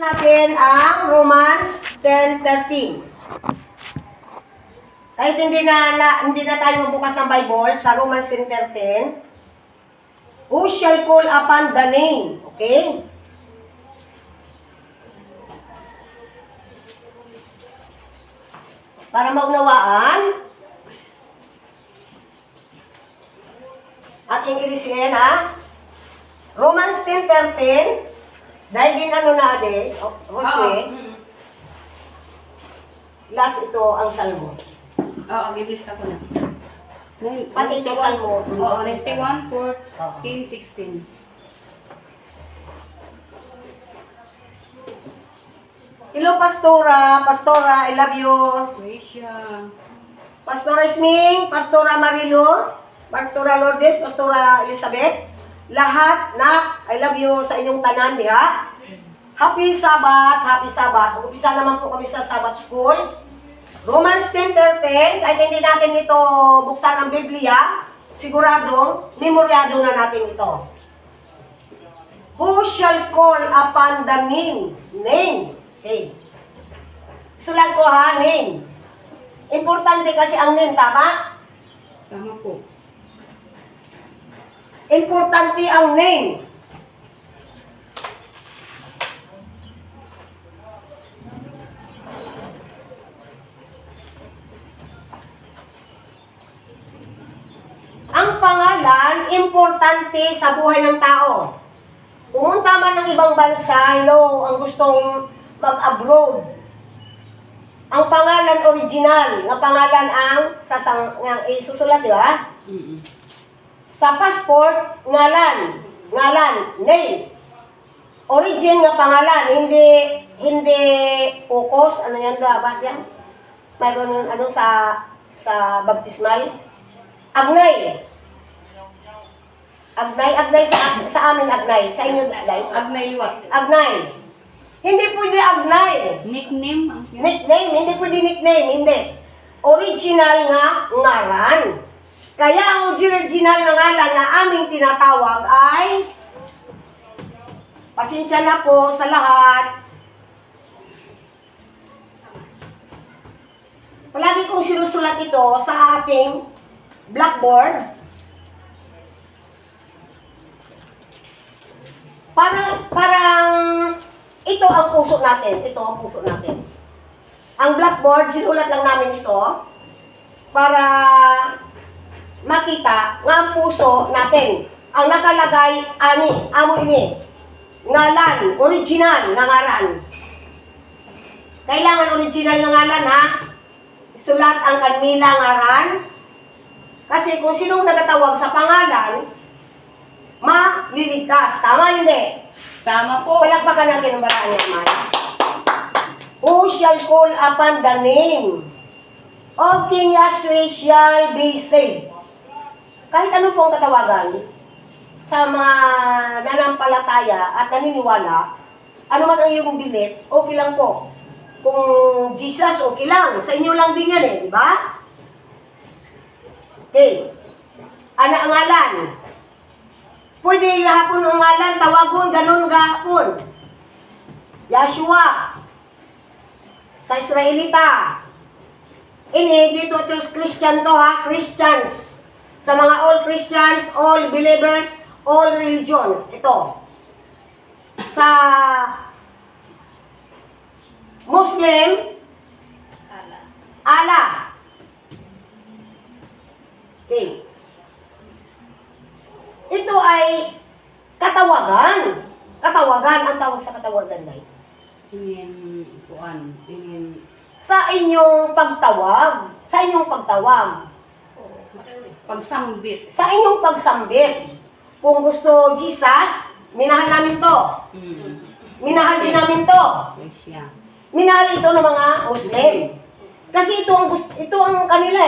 Natin ang Romans 10:13. Kahit hindi na tayo magbukas ng Bible sa Romans 10:13, who shall call upon the name? Okay? Para maunawaan, ating i-resign ha? Romans 10:13, dahil din ano na ade, Jose, last ito ang Salmo. Oo, gilista ko na. Pati ito Salmo. Oo, 91, 14, 16. Hello, Pastora. Pastora, I love you. Gracia. Pastora Sming, Pastora Marilo, Pastora Lourdes, Pastora Elizabeth. Lahat, nak, I love you sa inyong tanan, diha. Happy Sabbath, happy Sabbath. Umpisa naman po kami sa Sabbath School. Romans 10:13, kahit hindi natin ito buksan ang Biblia, siguradong memoryado na natin ito. Who shall call upon the name? Name. Okay. Sulat ko ha, name. Importante kasi ang name, tama? Tama po. Importante ang name. Ang pangalan, importante sa buhay ng tao. Pumunta man ng ibang bansa, hello, ang gustong mag-abroad. Ang pangalan original, nga pangalan ang isusulat, di ba? Sa passport, ngalan, name. Origin nga pangalan, hindi focus, ano yan ba yan? Mayroon ano sa baptismal. Agnay sa amin agnay. Sa inyo agnay? Agnay Liwat. Agnay. Hindi pwede agnay. Nickname? Nickname, hindi pwede nickname, hindi. Original nga ngaran. Kaya ang original nga ngalan na aming tinatawag ay, pasensya na po sa lahat. Palagi kong sinusulat ito sa ating blackboard. Parang ito ang puso natin. Ito ang puso natin. Ang blackboard, sinulat lang namin ito para makita nga ang puso natin. Ang nakalagay, amo ini. Ngalan, original nga ngaran. Kailangan original nga ngalan ha. Isulat ang kanila ngaran. Kasi kung sinong nagatawag sa pangalan, maliligtas. Tama hindi? Tama po. Palakpakan natin ang baraan niya, Amay. Who shall call upon the name of King Yahweh shall be saved. Kahit ano po ang katawagan sa mga nanampalataya at naniniwala, ano man ang iyong belief, okay lang po. Kung Jesus, okay lang. Sa inyo lang din yan di ba? Okay. Ana ang ngalan. Pwede hapon ang ngalan, tawagon, ganun gahapon. Yahshua. Sa Israelita. Ini, dito ito Christian to ha, Christians. Sa mga all Christians, all believers, all religions. Ito. Sa Muslim, Allah. Okay. Ito ay katawagan. Katawagan, ang tawag sa katawagan na ito. Sa inyong pagtawag. Sa inyong pagtawag. Pagsambit. Sa inyong pagsambit. Kung gusto Jesus, minahal namin to. Minahal din namin to. Gracia. Minahal ito ng mga Muslim. Kasi ito ang kanila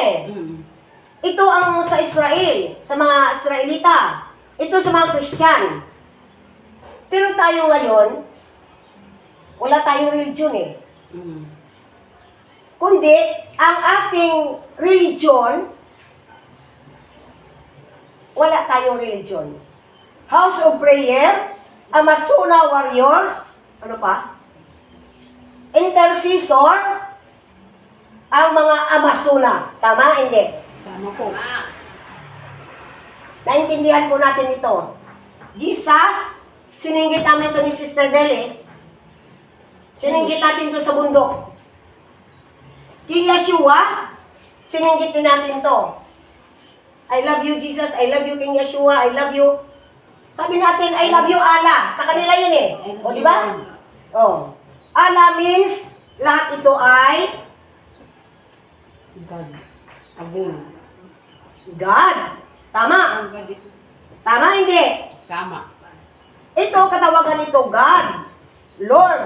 Ito ang sa Israel, sa mga Israelita. Ito sa mga Christian. Pero tayo ngayon, wala tayong religion Kundi, ang ating religion, wala tayong religion. House of Prayer, Amasuna Warriors, ano pa? intercessor, ang mga Amazona. Tama? Hindi. Tama po. Naintindihan po natin ito. Jesus, siningit namin ito ni Sister Dele. Siningit natin ito sa bundok. King Yeshua, siningit din natin to. I love you, Jesus. I love you, King Yeshua. I love you. Sabi natin, I love you, Allah. Sa kanila yun eh. O, di ba? O. Allah means, lahat ito ay God. Abun. God. Tama. Ang God ito. Tama, hindi. Tama. Ito, katawagan nito, God. Lord.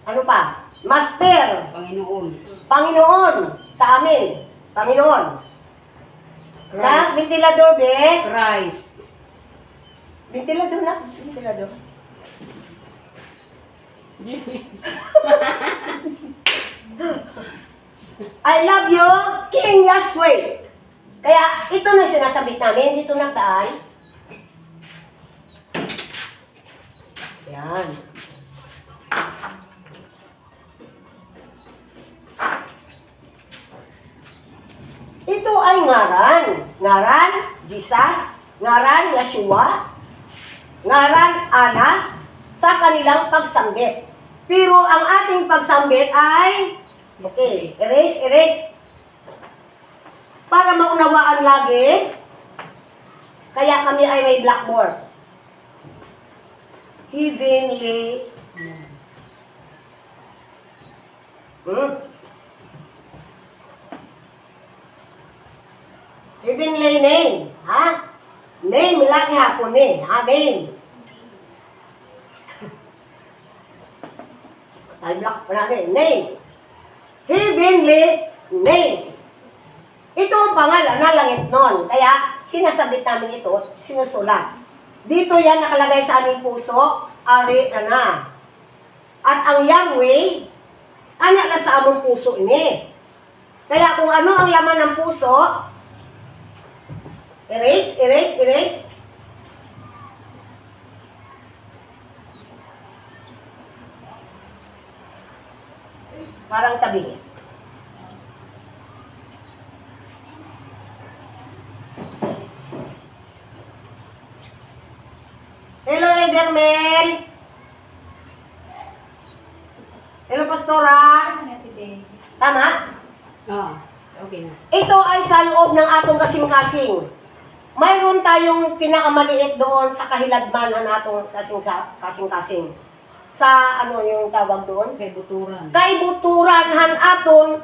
Ano pa? Master. Panginoon. Panginoon. Sa amin. Panginoon. Na, ventilador, be. Christ. Ventilador na. Ventilador. I love you, King Yahweh. Kaya ito na sinasabit namin, dito nagdaan. Yan. Ito ay ngaran. Ngaran, Jesus. Ngaran, Yeshua. Ngaran, Ana. Sa kanilang pagsambit. Pero ang ating pagsambit ay, okay, erase. Para maunawaan lagi, kaya kami ay may blackboard. Heavenly. Heavenly name. Ha? Name, lagi hapon eh. Ha, name. Ay, black pa natin. Name. Heavenly name. Ito ang pangalan na langit nun. Kaya, sinasabit namin ito, sinusulat. Dito yan nakalagay sa aming puso, Ari Ana. At ang Yahweh, anak lang sa among puso ini. Kaya kung ano ang laman ng puso, erase. Parang tabi. Hello, Elder Mel. Hello, Pastora. Tama? Okay na. Ito ay sa loob ng atong kasing-kasing. Mayroon tayong pinakamaliit doon sa kahiladman ng atong kasing-kasing. Sa ano yung tawag doon? Kay Buturan. Kaibuturan han aton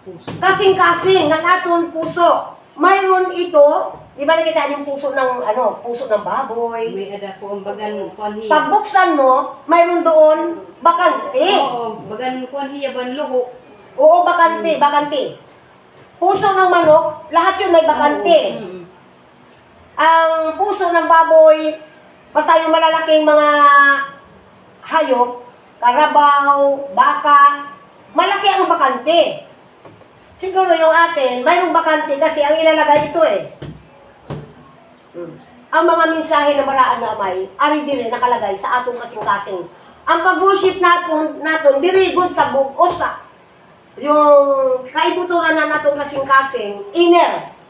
Puso. kasing-kasing han aton puso. Mayroon ito, di ba nakita yung puso ng puso ng baboy. May ada po ang bagan kuan hiya. Pagbuksan mo, mayroon doon bakante. Oo, bagan kuan hiya banluho. Oo, bakante. Puso ng manok, lahat yun may bakante. Oo, Ang puso ng baboy, basta yung malalaking mga hayop, karabaw, baka, malaki ang bakante. Siguro yung atin, mayroong bakante kasi ang ilalagay ito eh. Ang mga mensahe na maraan na may, ari din nakalagay sa atong kasing-kasing. Ang pag-worship natin, dirigod sa bukosa. Yung kaibuturan na natong kasing-kasing,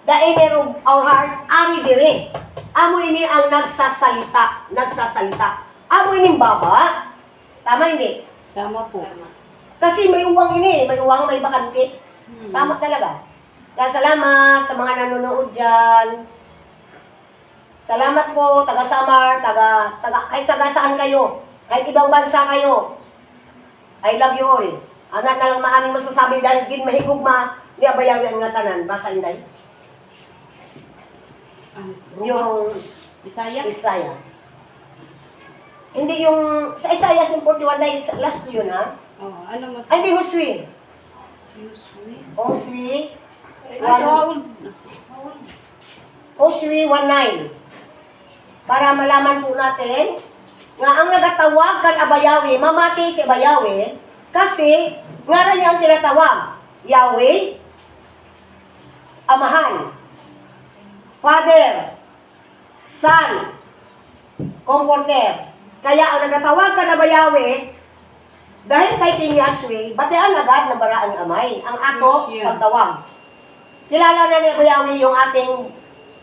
the inner of our heart, ari dire. Amo ini ang nagsasalita. Amo ini baba. Tama hindi? Tama po. Kasi may uwang ini, may bakante. Tama talaga. Kaya salamat sa mga nanonood dyan. Salamat po, taga Samar, kahit saan kayo, kahit ibang bansa kayo. I love you all. Anak na lang maaming masasabi dahil gin mahigugma, di abayawi ang nga tanan. Basa inday. Yung Isaiah. Hindi yung, sa Isaiah 41 na last yun ha? Oh, ano mo? Ay, hindi, Hoswi. Hoswi. Hoswi 1:9. Para malaman po natin nga ang nagatawag kan Abayawi, mamati si Abayawi, kasi nga niya ang tinatawag. Yahweh, Amahan, Father, Son, Comforter. Kaya ang nagatawag kan Abayawi, Dahil kay King Yahweh, batian agad na bara ang amay. Ang ato, Yes, yeah. pagtawag. Kilala na ni Yahweh yung ating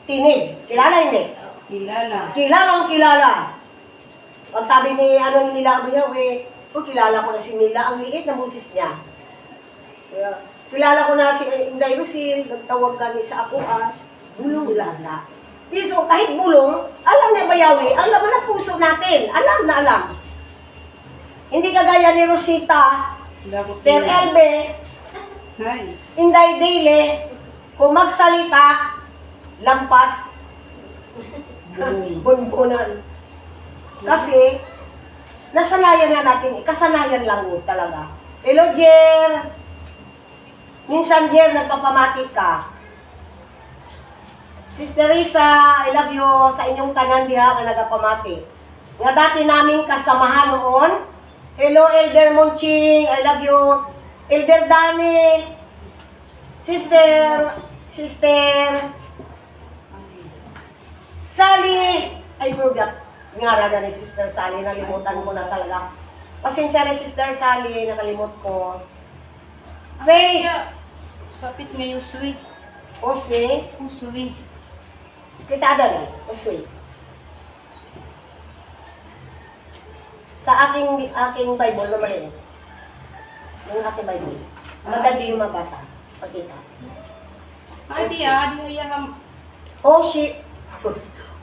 tinig. Kilala hindi? Kilala. Kilalang kilala. Pag sabi ni nila Abu Yahweh, kilala ko na si Mila, ang liit na boses niya. Kaya, kilala ko na si Inday Lucille, nagtawag kami sa ako, bulong lala. Piso, kahit bulong, alam ni Abu Yahweh, alam mo na puso natin, alam na alam. Hindi kagaya ni Rosita, Dapat Ter Elbe, Hay. Inday Dele, kung magsalita, lampas, Boom. bunbunan. Kasi, nasanayan na natin, kasanayan lang mo talaga. Hello, Jer! Minsan, Jer, nagpapamati ka. Sister Risa, I love you sa inyong tanan diha nga nagapamati. Nga dati naming kasamahan noon. Hello, Elder Monching, I love you. Elder Dani, Sister Sally, I forgot. Ngara na ni Sister Sally, nalimutan ko na talaga. Pasensya ni Sister Sally, nakalimut ko. Faith, Sapit ngayon sweet. Oswe, Sweet. kita ada na, Oswe. Sa aking Bible na maliit. Yung aking Bible. Madali yung mabasa. Pagkita. Ay, di mo yan.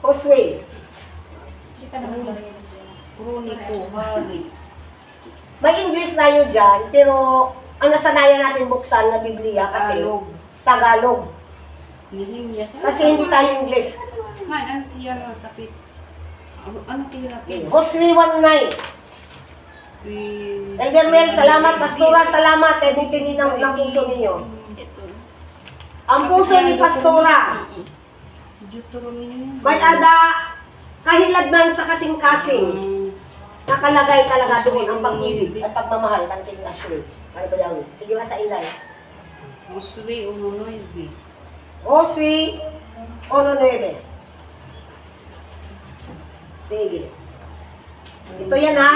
Oswe. Kita naman ba? Chronico, Hari. May English na yun dyan, pero ang nasanayan natin buksan na Biblia kasi Tagalog. Nihimya sa. Kasi hindi tayo English. Man, ano tiyan ang sapit? Ano tiyan? Oswe 1:9. Elder Mel, salamat. Pastora, salamat. Tinitin ng puso ninyo. Ang puso ni Pastora, may ada kahilad man sa kasing-kasing. Nakalagay talaga doon ang pag-ibig at pagmamahal ng King Yahweh. Ano ba yan? Sige na sa inay. Oswe, ununoy. Oswe 1:9. Sige. Ito yan ha.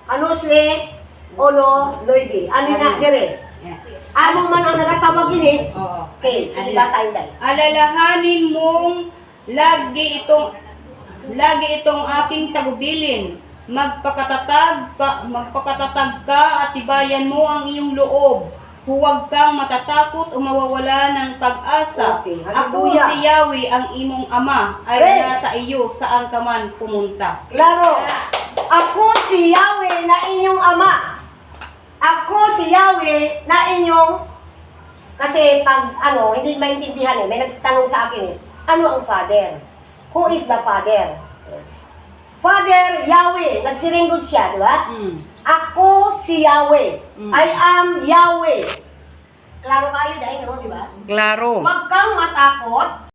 Ano Oswe 1:9. Ano na dire? Amo man ang nagatawag ini. Oo. Okay, sige ba sa inday? Alalahanin mong lagi itong aking tagubilin. Magpakatatag ka at tibayan mo ang iyong loob. Huwag kang matatakot o mawawala ng pag-asa. Okay, Ako hallelujah. si Yahweh, ang imong ama, ay Praise. nasa iyo saan ka man pumunta. Klaro. Ako si Yahweh na inyong ama. Ako si Yahweh na inyong, kasi pag hindi maintindihan may nagtanong sa akin ano ang Father? Who is the Father? Father, Yahweh. Nagsiringgod siya, di ba? Ako si Yahweh. I am Yahweh. Klaro kayo dahil, no, di ba? Klaro. Huwag kang matakot